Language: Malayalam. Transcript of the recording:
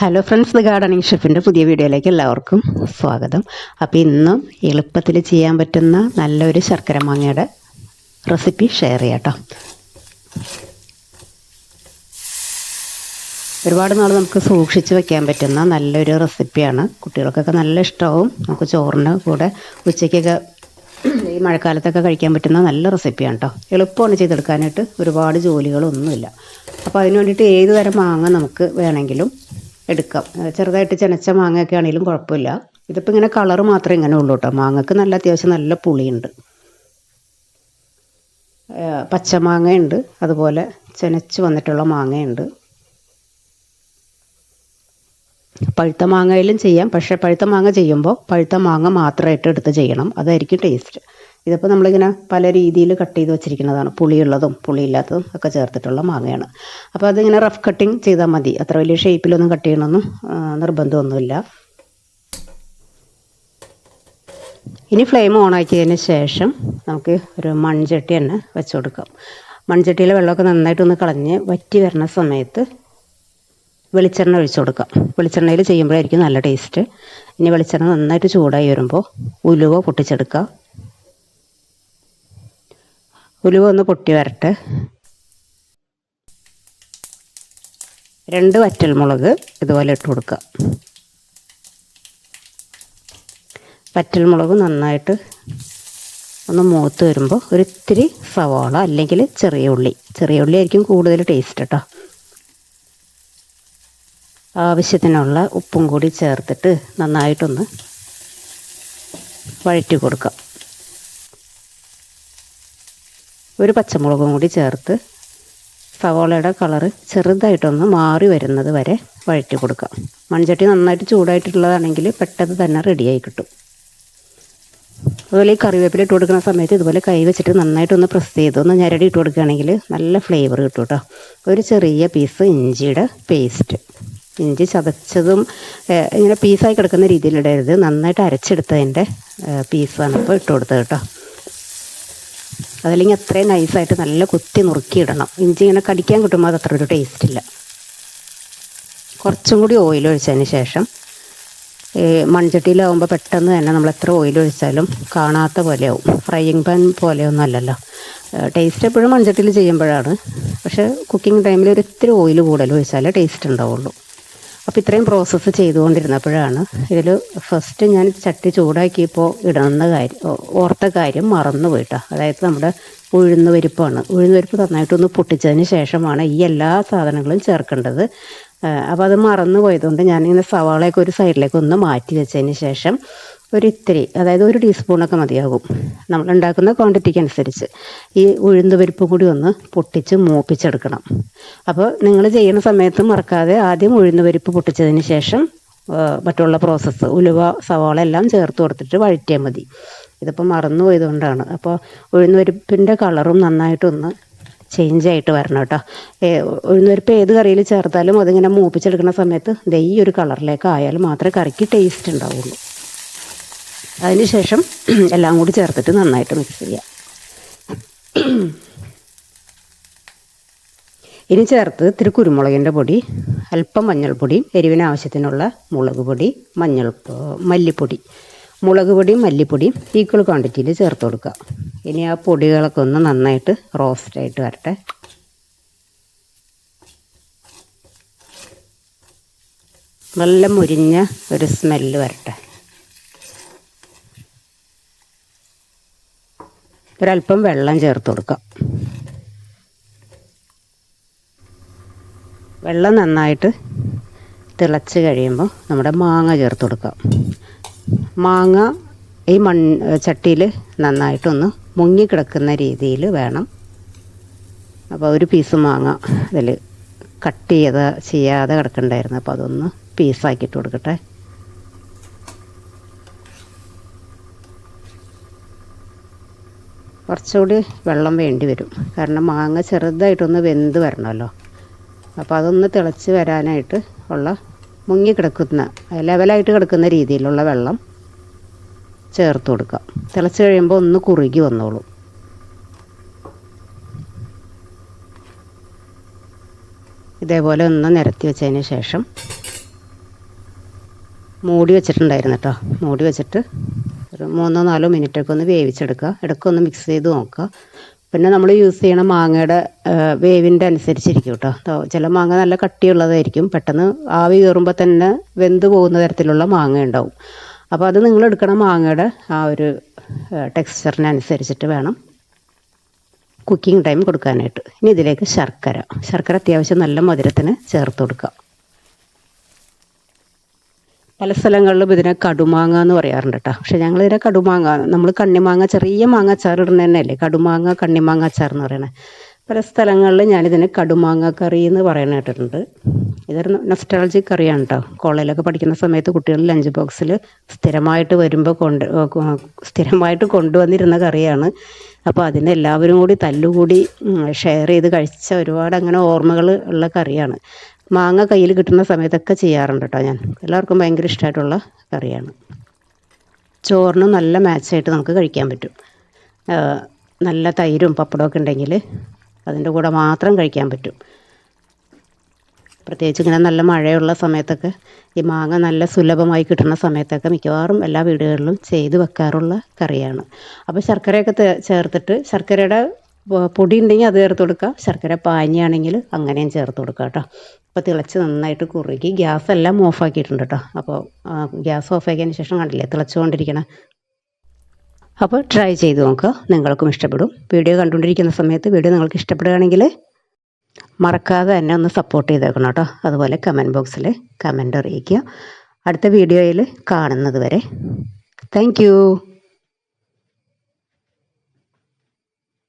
ഹലോ ഫ്രണ്ട്സ്, ദ ഗാർഡനിങ് ഷെഫിൻ്റെ പുതിയ വീഡിയോയിലേക്ക് എല്ലാവർക്കും സ്വാഗതം. അപ്പോൾ ഇന്നും എളുപ്പത്തിൽ ചെയ്യാൻ പറ്റുന്ന നല്ലൊരു ശർക്കര മാങ്ങയുടെ റെസിപ്പി ഷെയർ ചെയ്യാം കേട്ടോ. ഒരുപാട് നാൾ നമുക്ക് സൂക്ഷിച്ച് വെക്കാൻ പറ്റുന്ന നല്ലൊരു റെസിപ്പിയാണ്. കുട്ടികൾക്കൊക്കെ നല്ല ഇഷ്ടമാവും. നമുക്ക് ചോറിന് കൂടെ ഉച്ചയ്ക്കൊക്കെ ഈ മഴക്കാലത്തൊക്കെ കഴിക്കാൻ പറ്റുന്ന നല്ല റെസിപ്പിയാണ് കേട്ടോ. എളുപ്പമാണ് ചെയ്തെടുക്കാനായിട്ട്, ഒരുപാട് ജോലികളൊന്നുമില്ല. അപ്പോൾ അതിന് വേണ്ടിയിട്ട് ഏത് തരം മാങ്ങ നമുക്ക് വേണമെങ്കിലും എടുക്കാം. ചെറുതായിട്ട് ചെനച്ച മാങ്ങയൊക്കെ ആണെങ്കിലും കുഴപ്പമില്ല. ഇതിപ്പോൾ ഇങ്ങനെ കളറ് മാത്രമേ ഇങ്ങനെ ഉള്ളൂ കേട്ടോ. മാങ്ങക്ക് അത്യാവശ്യം നല്ല പുളിയുണ്ട്. പച്ചമാങ്ങയുണ്ട്, അതുപോലെ ചെനച്ച് വന്നിട്ടുള്ള മാങ്ങയുണ്ട്. പഴുത്ത മാങ്ങയിലും ചെയ്യാം, പക്ഷേ പഴുത്ത മാങ്ങ ചെയ്യുമ്പോൾ പഴുത്ത മാങ്ങ മാത്രമായിട്ട് എടുത്ത് ചെയ്യണം, അതായിരിക്കും ടേസ്റ്റ്. ഇതിപ്പോൾ നമ്മളിങ്ങനെ പല രീതിയിൽ കട്ട് ചെയ്ത് വെച്ചിരിക്കുന്നതാണ്. പുളിയുള്ളതും പുളിയില്ലാത്തതും ഒക്കെ ചേർത്തിട്ടുള്ള മാങ്ങയാണ്. അപ്പോൾ അതിങ്ങനെ റഫ് കട്ടിങ് ചെയ്താൽ മതി. അത്ര വലിയ ഷേപ്പിലൊന്നും കട്ട് ചെയ്യണമെന്നും നിർബന്ധമൊന്നുമില്ല. ഇനി ഫ്ലെയിം ഓണാക്കിയതിന് ശേഷം നമുക്ക് ഒരു മൺചട്ടി തന്നെ വെച്ച് കൊടുക്കാം. മൺചട്ടിയിലെ വെള്ളമൊക്കെ നന്നായിട്ടൊന്ന് കളഞ്ഞ് വറ്റി വരുന്ന സമയത്ത് വെളിച്ചെണ്ണ ഒഴിച്ചു കൊടുക്കാം. വെളിച്ചെണ്ണയിൽ ചെയ്യുമ്പോഴായിരിക്കും നല്ല ടേസ്റ്റ്. ഇനി വെളിച്ചെണ്ണ നന്നായിട്ട് ചൂടായി വരുമ്പോൾ ഉലുവ പൊട്ടിച്ചെടുക്കുക. ഉലുവ ഒന്ന് പൊട്ടി വരട്ടെ. 2 വറ്റൽമുളക് ഇതുപോലെ ഇട്ട് കൊടുക്കുക. വറ്റൽമുളക് നന്നായിട്ട് ഒന്ന് മൂത്ത് വരുമ്പോൾ ഒരിത്തിരി സവാള അല്ലെങ്കിൽ ചെറിയ ഉള്ളി ആയിരിക്കും കൂടുതൽ ടേസ്റ്റ് കേട്ടോ. ആവശ്യത്തിനുള്ള ഉപ്പും കൂടി ചേർത്തിട്ട് നന്നായിട്ടൊന്ന് വഴറ്റി കൊടുക്കാം. ഒരു പച്ചമുളകും കൂടി ചേർത്ത് സവാളയുടെ കളറ് ചെറുതായിട്ടൊന്ന് മാറി വരുന്നത് വരെ വഴറ്റി കൊടുക്കാം. മൺചട്ടി നന്നായിട്ട് ചൂടായിട്ടുള്ളതാണെങ്കിൽ പെട്ടെന്ന് തന്നെ റെഡിയായി കിട്ടും. അതുപോലെ ഈ കറിവേപ്പില ഇട്ട് കൊടുക്കുന്ന സമയത്ത് ഇതുപോലെ കൈ വെച്ചിട്ട് നന്നായിട്ടൊന്ന് പ്രസ് ചെയ്ത് ഒന്ന് ഞരടി ഇട്ട് കൊടുക്കുകയാണെങ്കിൽ നല്ല ഫ്ലേവർ കിട്ടും കേട്ടോ. ഒരു ചെറിയ പീസ് ഇഞ്ചിയുടെ പേസ്റ്റ്, ഇഞ്ചി ചതച്ചതും ഇങ്ങനെ പീസായി കിടക്കുന്ന രീതിയിലിടരുത്, നന്നായിട്ട് അരച്ചെടുത്തതിൻ്റെ പീസാണ് ഇപ്പോൾ ഇട്ട് കൊടുത്തത് കേട്ടോ. അതല്ലെങ്കിൽ അത്രയും നൈസായിട്ട് നല്ല കുത്തി നുറുക്കിയിടണം. ഇഞ്ചി ഇങ്ങനെ കടിക്കാൻ കിട്ടുമ്പോൾ അത് അത്ര ഒരു ടേസ്റ്റ് ഇല്ല. കുറച്ചും കൂടി ഓയിൽ ഒഴിച്ചതിന് ശേഷം മൺചട്ടിയിലാവുമ്പോൾ പെട്ടെന്ന് തന്നെ നമ്മൾ എത്ര ഓയിൽ ഒഴിച്ചാലും കാണാത്ത പോലെയാവും. ഫ്രൈയിങ് പാൻ പോലെയൊന്നും അല്ലല്ലോ. ടേസ്റ്റ് എപ്പോഴും മൺചട്ടിയിൽ ചെയ്യുമ്പോഴാണ്. പക്ഷേ കുക്കിംഗ് ടൈമിൽ ഒരു ഇത്തിരി ഓയിൽ കൂടുതൽ ഒഴിച്ചാലേ ടേസ്റ്റ് ഉണ്ടാവുള്ളൂ. അപ്പോൾ ഇത്രയും പ്രോസസ്സ് ചെയ്തുകൊണ്ടിരുന്നപ്പോഴാണ് ഇതിൽ ഫസ്റ്റ് ഞാൻ ചട്ടി ചൂടാക്കിയപ്പോൾ ഓർത്ത കാര്യം മറന്നു പോയിട്ടാ. അതായത് നമ്മുടെ ഉഴുന്ന് പരിപ്പാണ്. ഉഴുന്ന് പരിപ്പ് നന്നായിട്ടൊന്ന് പൊട്ടിച്ചതിന് ശേഷമാണ് ഈ എല്ലാ സാധനങ്ങളും ചേർക്കേണ്ടത്. അപ്പോൾ അത് മറന്നു പോയതുകൊണ്ട് ഞാനിങ്ങനെ സവാളയൊക്കെ ഒരു സൈഡിലേക്ക് ഒന്ന് മാറ്റി വെച്ചതിന് ശേഷം ഒരിത്തിരി, അതായത് 1 ടീസ്പൂണൊക്കെ മതിയാകും നമ്മൾ ഉണ്ടാക്കുന്ന ക്വാണ്ടിറ്റിക്ക് അനുസരിച്ച്, ഈ ഉഴുന്ന് പരിപ്പ് കൂടി ഒന്ന് പൊട്ടിച്ച് മൂപ്പിച്ചെടുക്കണം. അപ്പോൾ നിങ്ങൾ ചെയ്യുന്ന സമയത്ത് മറക്കാതെ ആദ്യം ഉഴുന്ന് പരിപ്പ് പൊട്ടിച്ചതിന് ശേഷം മറ്റുള്ള പ്രോസസ്സ് ഉലുവ സവാള എല്ലാം ചേർത്ത് കൊടുത്തിട്ട് വഴറ്റിയാൽ മതി. ഇതിപ്പോൾ മറന്നു പോയതുകൊണ്ടാണ്. അപ്പോൾ ഉഴുന്ന് പരിപ്പിൻ്റെ കളറും നന്നായിട്ടൊന്ന് ചേഞ്ചായിട്ട് വരണം കേട്ടോ. ഉഴുന്ന് പരിപ്പ് ഏത് കറിയിൽ ചേർത്താലും അതിങ്ങനെ മൂപ്പിച്ചെടുക്കുന്ന സമയത്ത് ഈ ഒരു കളറിലേക്ക് ആയാലും മാത്രമേ കറിക്ക് ടേസ്റ്റ് ഉണ്ടാവുള്ളൂ. അതിനുശേഷം എല്ലാം കൂടി ചേർത്തിട്ട് നന്നായിട്ട് മിക്സ് ചെയ്യാം. ഇനി ചേർത്ത് ഇത്തിരി കുരുമുളകിൻ്റെ പൊടി, അല്പം മഞ്ഞൾപ്പൊടിയും എരിവിന് ആവശ്യത്തിനുള്ള മുളക് പൊടി, മല്ലിപ്പൊടി, മുളക് പൊടിയും മല്ലിപ്പൊടിയും ഈക്വൽ ക്വാണ്ടിറ്റിയിൽ ചേർത്ത് കൊടുക്കുക. ഇനി ആ പൊടികളൊക്കെ ഒന്ന് നന്നായിട്ട് റോസ്റ്റായിട്ട് വരട്ടെ. നല്ല മുരിഞ്ഞ ഒരു സ്മെല്ല് വരട്ടെ. ഒരല്പം വെള്ളം ചേർത്ത് കൊടുക്കാം. വെള്ളം നന്നായിട്ട് തിളച്ച് കഴിയുമ്പോൾ നമ്മുടെ മാങ്ങ ചേർത്ത് കൊടുക്കാം. മാങ്ങ ഈ ചട്ടിയിൽ നന്നായിട്ടൊന്ന് മുങ്ങിക്കിടക്കുന്ന രീതിയിൽ വേണം. അപ്പോൾ ഒരു പീസ് മാങ്ങ അതിൽ കട്ട് ചെയ്യാതെ കിടക്കണ്ടായിരുന്നു. അപ്പോൾ അതൊന്ന് പീസാക്കിയിട്ട് കൊടുക്കട്ടെ. കുറച്ചുകൂടി വെള്ളം വേണ്ടി വരും, കാരണം മാങ്ങ ചെറുതായിട്ടൊന്ന് വെന്ത് വരണമല്ലോ. അപ്പോൾ അതൊന്ന് തിളച്ച് വരാനായിട്ട് ഉള്ള മുങ്ങിക്കിടക്കുന്ന ലെവലായിട്ട് കിടക്കുന്ന രീതിയിലുള്ള വെള്ളം ചേർത്ത് കൊടുക്കാം. തിളച്ച് കഴിയുമ്പോൾ ഒന്ന് കുറുകി വന്നോളും. ഇതേപോലെ ഒന്ന് നിരത്തി വെച്ചതിന് ശേഷം മൂടി വെച്ചിട്ടുണ്ടായിരുന്നു കേട്ടോ. മൂടി വെച്ചിട്ട് ഒരു 3-4 മിനിറ്റൊക്കെ ഒന്ന് വേവിച്ചെടുക്കുക. ഇടയ്ക്കൊന്ന് മിക്സ് ചെയ്ത് നോക്കുക. പിന്നെ നമ്മൾ യൂസ് ചെയ്യണ മാങ്ങയുടെ വേവിൻ്റെ അനുസരിച്ചിരിക്കും കേട്ടോ. ചില മാങ്ങ നല്ല കട്ടിയുള്ളതായിരിക്കും, പെട്ടെന്ന് ആവി കയറുമ്പോൾ തന്നെ വെന്ത് പോകുന്ന തരത്തിലുള്ള മാങ്ങ ഉണ്ടാവും. അപ്പോൾ അത് നിങ്ങൾ എടുക്കണ മാങ്ങയുടെ ആ ഒരു ടെക്സ്ചറിനനുസരിച്ചിട്ട് വേണം കുക്കിംഗ് ടൈം കൊടുക്കാനായിട്ട്. ഇനി ഇതിലേക്ക് ശർക്കര അത്യാവശ്യം നല്ല മധുരത്തിന് ചേർത്ത് കൊടുക്കുക. പല സ്ഥലങ്ങളിലും ഇതിനെ കടുമാങ്ങ എന്ന് പറയാറുണ്ട് കേട്ടോ. പക്ഷെ ഞങ്ങളിതിനെ കടുമാങ്ങ, നമ്മൾ കണ്ണിമാങ്ങ, ചെറിയ മാങ്ങ അച്ചാർ ഇടുന്ന തന്നെയല്ലേ കടുമാങ്ങ, കണ്ണിമാങ്ങ അച്ചാർ എന്ന് പറയണേ. പല സ്ഥലങ്ങളിൽ ഞാനിതിന് കടുമാങ്ങ കറി എന്ന് പറയാൻ കേട്ടിട്ടുണ്ട്. ഇതൊരു നൊസ്റ്റാൾജിക് കറിയാണ് കേട്ടോ. കോളേജിലൊക്കെ പഠിക്കുന്ന സമയത്ത് കുട്ടികൾ ലഞ്ച് ബോക്സിൽ സ്ഥിരമായിട്ട് വരുമ്പോൾ സ്ഥിരമായിട്ട് കൊണ്ടുവന്നിരുന്ന കറിയാണ്. അപ്പോൾ അതിന് എല്ലാവരും കൂടി തല്ലുകൂടി ഷെയർ ചെയ്ത് കഴിച്ച ഒരുപാട് അങ്ങനെ ഓർമ്മകൾ ഉള്ള കറിയാണ്. മാങ്ങ കയ്യിൽ കിട്ടുന്ന സമയത്തൊക്കെ ചെയ്യാറുണ്ട് കേട്ടോ ഞാൻ. എല്ലാവർക്കും ഭയങ്കര ഇഷ്ടമായിട്ടുള്ള കറിയാണ്. ചോറിന് നല്ല മാച്ചായിട്ട് നമുക്ക് കഴിക്കാൻ പറ്റും. നല്ല തൈരും പപ്പടമൊക്കെ ഉണ്ടെങ്കിൽ അതിൻ്റെ കൂടെ മാത്രം കഴിക്കാൻ പറ്റും. പ്രത്യേകിച്ച് ഇങ്ങനെ നല്ല മഴയുള്ള സമയത്തൊക്കെ ഈ മാങ്ങ നല്ല സുലഭമായി കിട്ടുന്ന സമയത്തൊക്കെ മിക്കവാറും എല്ലാ വീടുകളിലും ചെയ്ത് വെക്കാറുള്ള കറിയാണ്. അപ്പോൾ ശർക്കരയൊക്കെ ചേർത്തിട്ട്, ശർക്കരയുടെ പൊടി ഉണ്ടെങ്കിൽ അത് ചേർത്ത് കൊടുക്കുക, ശർക്കര പാനിയാണെങ്കിൽ അങ്ങനെയും ചേർത്ത് കൊടുക്കുക കേട്ടോ. അപ്പോൾ തിളച്ച് നന്നായിട്ട് കുറുകി ഗ്യാസെല്ലാം ഓഫാക്കിയിട്ടുണ്ട് കേട്ടോ. അപ്പോൾ ഗ്യാസ് ഓഫാക്കിയതിന് ശേഷം കണ്ടില്ലേ തിളച്ചുകൊണ്ടിരിക്കണം. അപ്പോൾ ട്രൈ ചെയ്ത് നോക്കുക, നിങ്ങൾക്കും ഇഷ്ടപ്പെടും. വീഡിയോ കണ്ടുകൊണ്ടിരിക്കുന്ന സമയത്ത് വീഡിയോ നിങ്ങൾക്ക് ഇഷ്ടപ്പെടുകയാണെങ്കിൽ മറക്കാതെ തന്നെ ഒന്ന് സപ്പോർട്ട് ചെയ്തേക്കണം കേട്ടോ. അതുപോലെ കമൻറ്റ് ബോക്സിൽ കമൻറ്റ് അറിയിക്കുക. അടുത്ത വീഡിയോയിൽ കാണുന്നത് വരെ താങ്ക് യു.